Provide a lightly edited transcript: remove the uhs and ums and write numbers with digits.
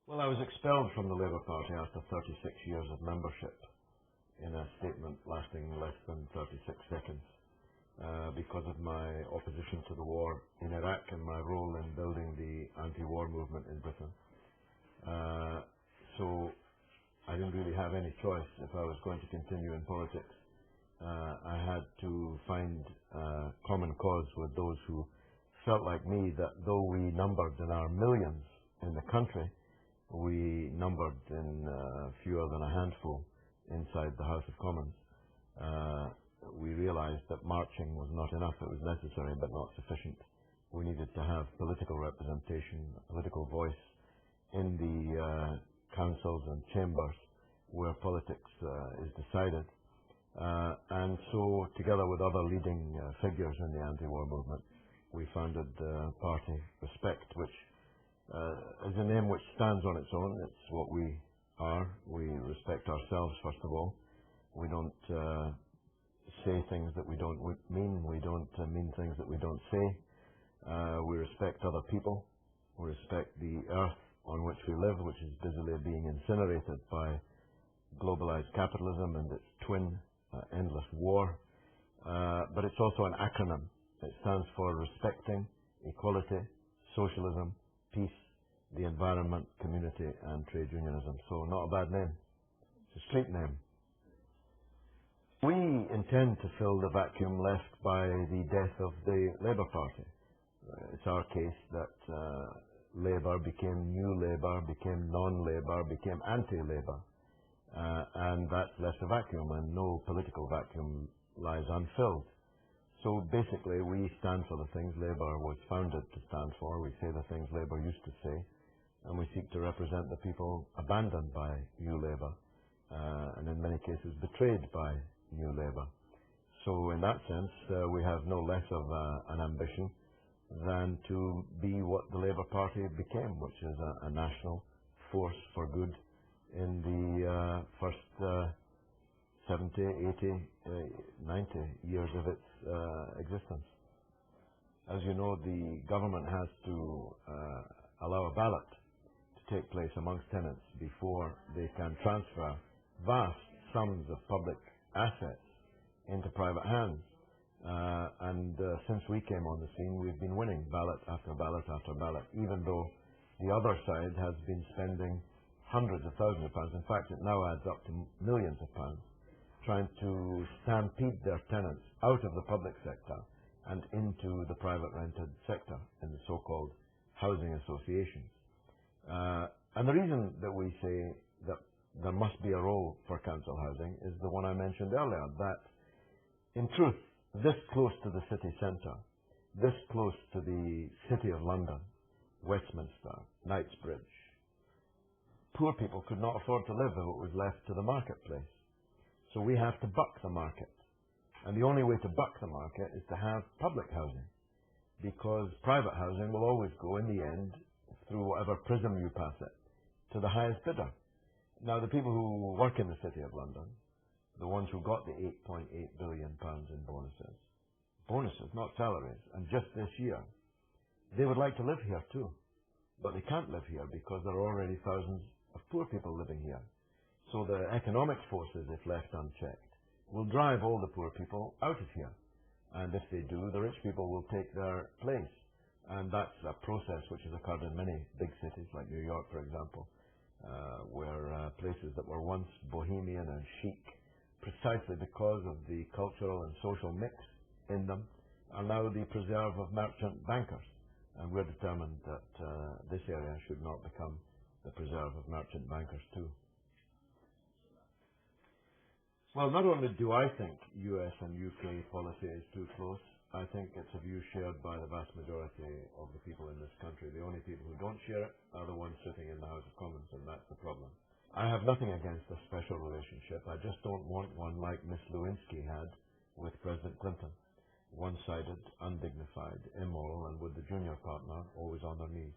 Well, I was expelled from the Labour Party after 36 years of membership in a statement lasting less than 36 seconds because of my opposition to the war in Iraq and my role in building the anti-war movement in Britain. So I didn't really have any choice if I was going to continue in politics. I had to find common cause with those who felt like me that though we numbered in our millions in the country, we numbered in fewer than a handful inside the House of Commons. We realized that marching was not enough. It was necessary but not sufficient. We needed to have political representation, a political voice in the councils and chambers where politics is decided. And so, together with other leading figures in the anti-war movement, we founded the party Respect, which is a name which stands on its own. It's what we are. We respect ourselves, first of all. We don't say things that we don't mean. We don't mean things that we don't say. We respect other people. We respect the earth on which we live, which is busily being incinerated by globalized capitalism and its twin, endless war. But it's also an acronym. It stands for respecting equality, socialism, peace, the environment, community, and trade unionism. So not a bad name. It's a street name. We intend to fill the vacuum left by the death of the Labour Party. It's our case that Labour became New Labour, became non-Labour, became anti-Labour. And that's left a vacuum, and no political vacuum lies unfilled. So basically, we stand for the things Labour was founded to stand for. We say the things Labour used to say, and we seek to represent the people abandoned by New Labour, and in many cases betrayed by New Labour. So in that sense, we have no less of an ambition than to be what the Labour Party became, which is a national force for good in the first 70, 80, 90 years of its existence. As you know, the government has to allow a ballot to take place amongst tenants before they can transfer vast sums of public assets into private hands. And since we came on the scene, we've been winning ballot after ballot after ballot, even though the other side has been spending hundreds of thousands of pounds. In fact, it now adds up to millions of pounds, trying to stampede their tenants out of the public sector and into the private rented sector in the so-called housing associations. And the reason that we say that there must be a role for council housing is the one I mentioned earlier, that in truth, this close to the city centre, this close to the City of London, Westminster, Knightsbridge, poor people could not afford to live if it was left to the marketplace. So we have to buck the market. And the only way to buck the market is to have public housing, because private housing will always go, in the end, through whatever prism you pass it, to the highest bidder. Now, the people who work in the City of London, the ones who got the £8.8 billion in bonuses, not salaries, and just this year, they would like to live here too. But they can't live here because there are already thousands of poor people living here. So the economic forces, if left unchecked, will drive all the poor people out of here. And if they do, the rich people will take their place. And that's a process which has occurred in many big cities, like New York, for example, where places that were once bohemian and chic, precisely because of the cultural and social mix in them, are now the preserve of merchant bankers. And we're determined that this area should not become the preserve of merchant bankers too. Well, not only do I think US and UK policy is too close, I think it's a view shared by the vast majority of the people in this country. The only people who don't share it are the ones sitting in the House of Commons, and that's the problem. I have nothing against a special relationship. I just don't want one like Miss Lewinsky had with President Clinton. One-sided, undignified, immoral, and with the junior partner always on their knees.